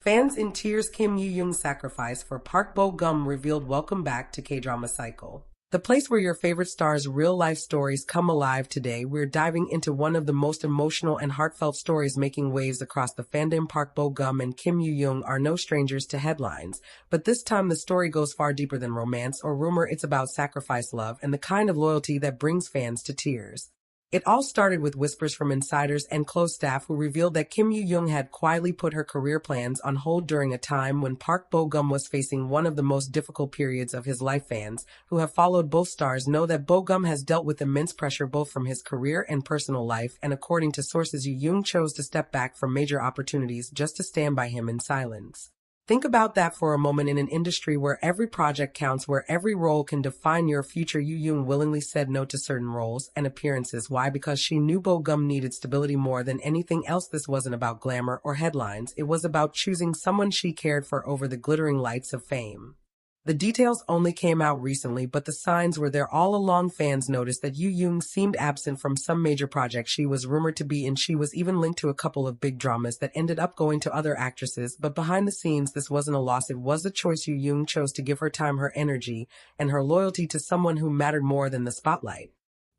Fans in tears. Kim Yoo Jung's sacrifice for Park Bo-gum revealed. Welcome back to K-Drama Cycle, the place where your favorite stars' real-life stories come alive. Today, we're diving into one of the most emotional and heartfelt stories making waves across the fandom. Park Bo-gum and Kim Yoo Jung are no strangers to headlines, but this time the story goes far deeper than romance or rumor. It's about sacrifice, love, and the kind of loyalty that brings fans to tears. It all started with whispers from insiders and close staff who revealed that Kim Yoo Jung had quietly put her career plans on hold during a time when Park Bo-gum was facing one of the most difficult periods of his life. Fans who have followed both stars know that Bo-gum has dealt with immense pressure both from his career and personal life, and according to sources, Yoo Jung chose to step back from major opportunities just to stand by him in silence. Think about that for a moment. In an industry where every project counts, where every role can define your future, Yoo Jung willingly said no to certain roles and appearances. Why? Because she knew Bo-gum needed stability more than anything else. This wasn't about glamour or headlines. It was about choosing someone she cared for over the glittering lights of fame. The details only came out recently, but the signs were there all along. Fans noticed that Yoo Jung seemed absent from some major projects she was rumored to be in. She was even linked to a couple of big dramas that ended up going to other actresses, but behind the scenes, this wasn't a loss. It was a choice. Yoo Jung chose to give her time, her energy, and her loyalty to someone who mattered more than the spotlight.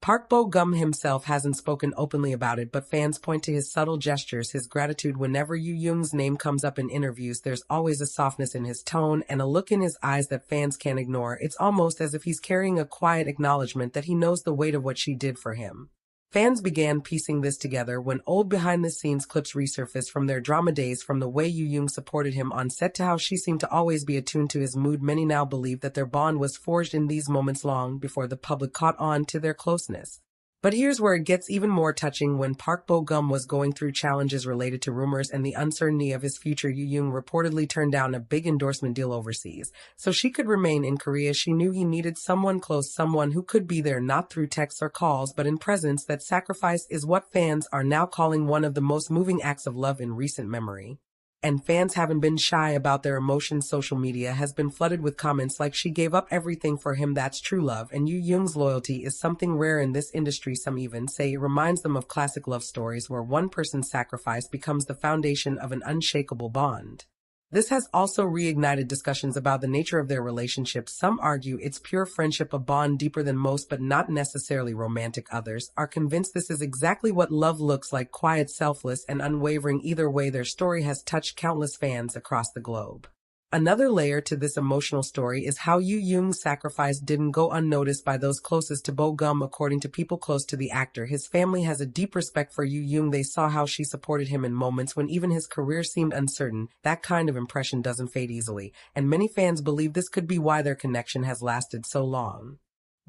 Park Bo-gum himself hasn't spoken openly about it, but fans point to his subtle gestures, his gratitude. Whenever Yoo Jung's name comes up in interviews, there's always a softness in his tone and a look in his eyes that fans can't ignore. It's almost as if he's carrying a quiet acknowledgement that he knows the weight of what she did for him. Fans began piecing this together when old behind-the-scenes clips resurfaced from their drama days, from the way Yoo Jung supported him on set to how she seemed to always be attuned to his mood. Many now believe that their bond was forged in these moments long before the public caught on to their closeness. But here's where it gets even more touching. When Park Bo-gum was going through challenges related to rumors and the uncertainty of his future, Yoo Jung reportedly turned down a big endorsement deal overseas so she could remain in Korea. She knew he needed someone close, someone who could be there not through texts or calls, but in presence. That sacrifice is what fans are now calling one of the most moving acts of love in recent memory. And fans haven't been shy about their emotions. Social media has been flooded with comments like, "She gave up everything for him. That's true love." And Yoo Jung's loyalty is something rare in this industry. Some even say it reminds them of classic love stories where one person's sacrifice becomes the foundation of an unshakable bond. This has also reignited discussions about the nature of their relationship. Some argue it's pure friendship, a bond deeper than most but not necessarily romantic. Others are convinced this is exactly what love looks like: quiet, selfless, and unwavering. Either way, their story has touched countless fans across the globe. Another layer to this emotional story is how Yoo Jung's sacrifice didn't go unnoticed by those closest to Bo-gum. According to people close to the actor, his family has a deep respect for Yoo Jung. They saw how she supported him in moments when even his career seemed uncertain. That kind of impression doesn't fade easily, and many fans believe this could be why their connection has lasted so long.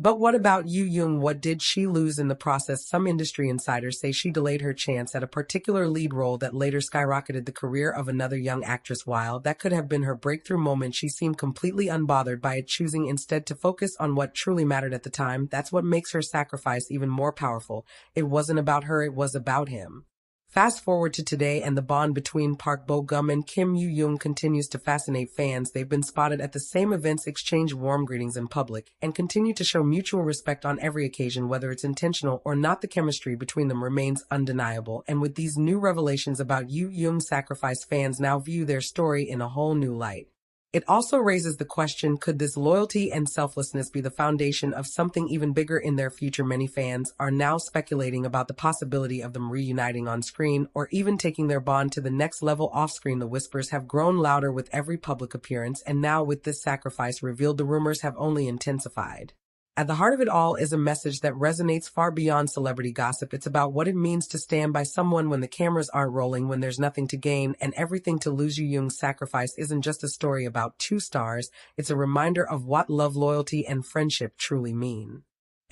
But what about Yoo Jung? What did she lose in the process? Some industry insiders say she delayed her chance at a particular lead role that later skyrocketed the career of another young actress. While that could have been her breakthrough moment, she seemed completely unbothered by it, choosing instead to focus on what truly mattered at the time. That's what makes her sacrifice even more powerful. It wasn't about her, it was about him. Fast forward to today, and the bond between Park Bo-gum and Kim Yoo Jung continues to fascinate fans. They've been spotted at the same events, exchanged warm greetings in public, and continue to show mutual respect on every occasion. Whether it's intentional or not, the chemistry between them remains undeniable. And with these new revelations about Yoo Jung's sacrifice, fans now view their story in a whole new light. It also raises the question, could this loyalty and selflessness be the foundation of something even bigger in their future? Many fans are now speculating about the possibility of them reuniting on screen or even taking their bond to the next level off screen. The whispers have grown louder with every public appearance, and now with this sacrifice revealed, the rumors have only intensified. At the heart of it all is a message that resonates far beyond celebrity gossip. It's about what it means to stand by someone when the cameras aren't rolling, when there's nothing to gain and everything to lose. Yoo Jung's sacrifice isn't just a story about two stars, it's a reminder of what love, loyalty, and friendship truly mean.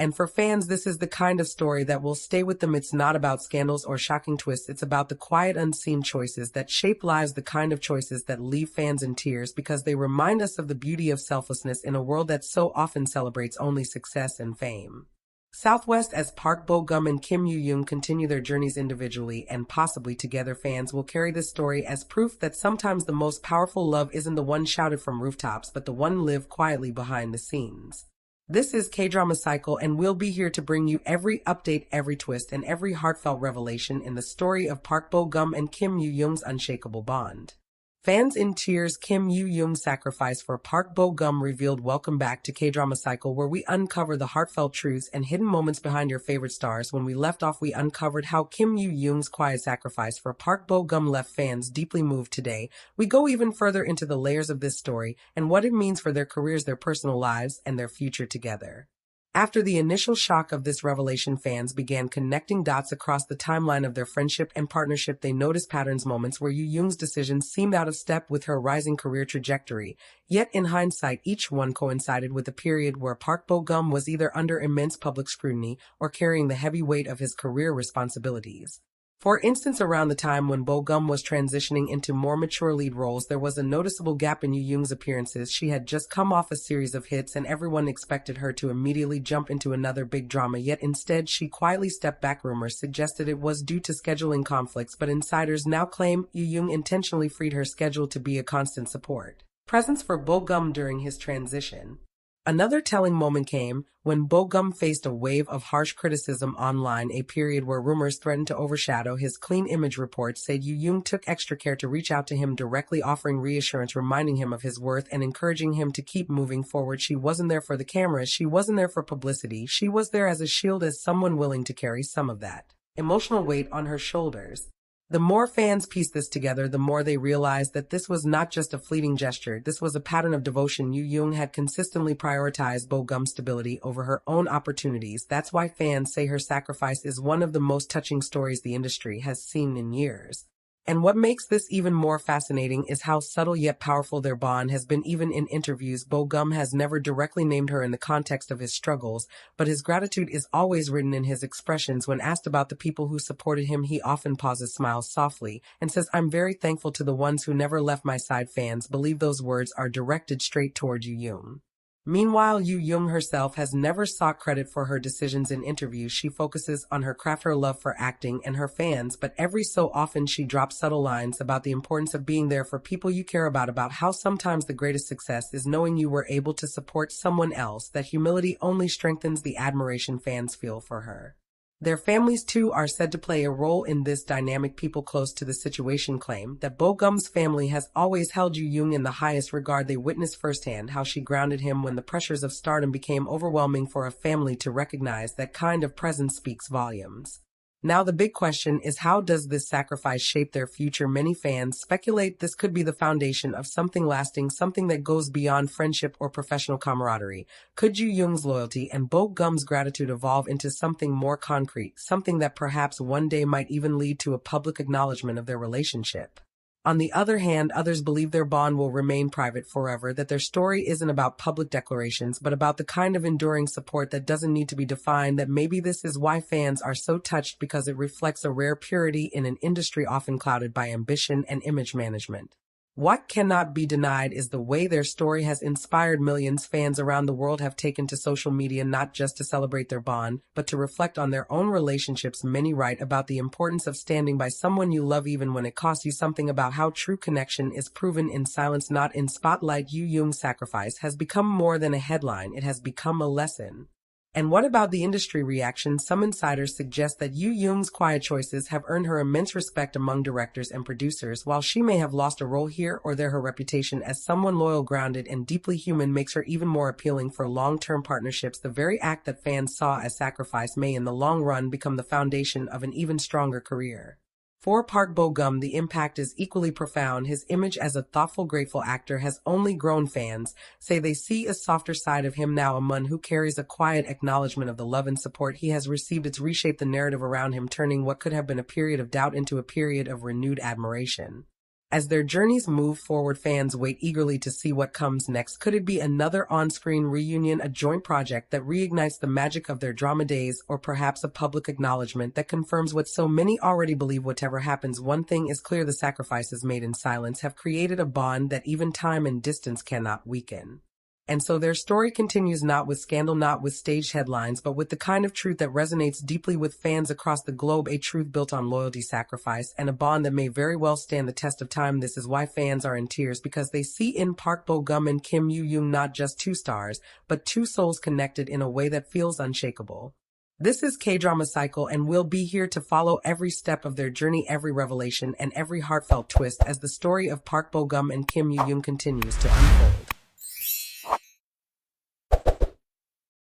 And for fans, this is the kind of story that will stay with them. It's not about scandals or shocking twists. It's about the quiet, unseen choices that shape lives, the kind of choices that leave fans in tears because they remind us of the beauty of selflessness in a world that so often celebrates only success and fame. Southwest, as Park Bo-gum and Kim Yoo Jung continue their journeys individually and possibly together, fans will carry this story as proof that sometimes the most powerful love isn't the one shouted from rooftops, but the one lived quietly behind the scenes. This is K-Drama Cycle, and we'll be here to bring you every update, every twist, and every heartfelt revelation in the story of Park Bo-gum and Kim Yoo Jung's unshakable bond. Fans in tears, Kim Yoo Jung's sacrifice for Park Bo-gum revealed. Welcome back to K-Drama Cycle, where we uncover the heartfelt truths and hidden moments behind your favorite stars. When we left off, we uncovered how Kim Yoo Jung's quiet sacrifice for Park Bo-gum left fans deeply moved. Today, we go even further into the layers of this story and what it means for their careers, their personal lives, and their future together. After the initial shock of this revelation, fans began connecting dots across the timeline of their friendship and partnership. They noticed patterns, moments where Yoo Jung's decisions seemed out of step with her rising career trajectory. Yet in hindsight, each one coincided with a period where Park Bo-gum was either under immense public scrutiny or carrying the heavy weight of his career responsibilities. For instance, around the time when Bo-gum was transitioning into more mature lead roles, there was a noticeable gap in Yoo Jung's appearances. She had just come off a series of hits and everyone expected her to immediately jump into another big drama, yet instead she quietly stepped back. Rumors suggested it was due to scheduling conflicts, but insiders now claim Yoo Jung intentionally freed her schedule to be a constant support presence for Bo-gum during his transition. Another telling moment came when Bo-gum faced a wave of harsh criticism online, a period where rumors threatened to overshadow his clean image. Reports said Yoo Jung took extra care to reach out to him directly, offering reassurance, reminding him of his worth, and encouraging him to keep moving forward. She wasn't there for the cameras, she wasn't there for publicity, she was there as a shield, as someone willing to carry some of that emotional weight on her shoulders. The more fans pieced this together, the more they realized that this was not just a fleeting gesture. This was a pattern of devotion. Yoo Jung had consistently prioritized Bo-gum's stability over her own opportunities. That's why fans say her sacrifice is one of the most touching stories the industry has seen in years. And what makes this even more fascinating is how subtle yet powerful their bond has been. Even in interviews, Bo-gum has never directly named her in the context of his struggles, but his gratitude is always written in his expressions. When asked about the people who supported him, he often pauses, smiles softly, and says, "I'm very thankful to the ones who never left my side." Fans believe those words are directed straight toward Yoo Jung. Meanwhile, Yoo Jung herself has never sought credit for her decisions in interviews. She focuses on her craft, her love for acting, and her fans, but every so often she drops subtle lines about the importance of being there for people you care about how sometimes the greatest success is knowing you were able to support someone else. That humility only strengthens the admiration fans feel for her. Their families, too, are said to play a role in this dynamic. People close to the situation claim that Bo-gum's family has always held Yoo Jung in the highest regard. They witnessed firsthand how she grounded him when the pressures of stardom became overwhelming. For a family to recognize that kind of presence speaks volumes. Now the big question is, how does this sacrifice shape their future? Many fans speculate this could be the foundation of something lasting, something that goes beyond friendship or professional camaraderie. Could Yoo Jung's loyalty and Bo-gum's gratitude evolve into something more concrete, something that perhaps one day might even lead to a public acknowledgement of their relationship? On the other hand, others believe their bond will remain private forever, that their story isn't about public declarations, but about the kind of enduring support that doesn't need to be defined. That maybe this is why fans are so touched, because it reflects a rare purity in an industry often clouded by ambition and image management. What cannot be denied is the way their story has inspired millions. Fans around the world have taken to social media not just to celebrate their bond, but to reflect on their own relationships. Many write about the importance of standing by someone you love even when it costs you something, about how true connection is proven in silence, not in spotlight. Yoo Jung's sacrifice has become more than a headline, it has become a lesson. And what about the industry reaction? Some insiders suggest that Yoo Jung's quiet choices have earned her immense respect among directors and producers. While she may have lost a role here or there, her reputation as someone loyal, grounded, and deeply human makes her even more appealing for long-term partnerships. The very act that fans saw as sacrifice may in the long run become the foundation of an even stronger career. For Park Bo-gum, the impact is equally profound. His image as a thoughtful, grateful actor has only grown. Fans say they see a softer side of him now, a man who carries a quiet acknowledgement of the love and support he has received. It's reshaped the narrative around him, turning what could have been a period of doubt into a period of renewed admiration. As their journeys move forward, fans wait eagerly to see what comes next. Could it be another on-screen reunion, a joint project that reignites the magic of their drama days, or perhaps a public acknowledgement that confirms what so many already believe? Whatever happens, one thing is clear: the sacrifices made in silence have created a bond that even time and distance cannot weaken. And so their story continues, not with scandal, not with staged headlines, but with the kind of truth that resonates deeply with fans across the globe, a truth built on loyalty, sacrifice, and a bond that may very well stand the test of time. This is why fans are in tears, because they see in Park Bo-gum and Kim Yoo Jung not just two stars, but two souls connected in a way that feels unshakable. This is K-Drama Cycle, and we'll be here to follow every step of their journey, every revelation, and every heartfelt twist as the story of Park Bo Gum and Kim Yoo Jung continues to unfold.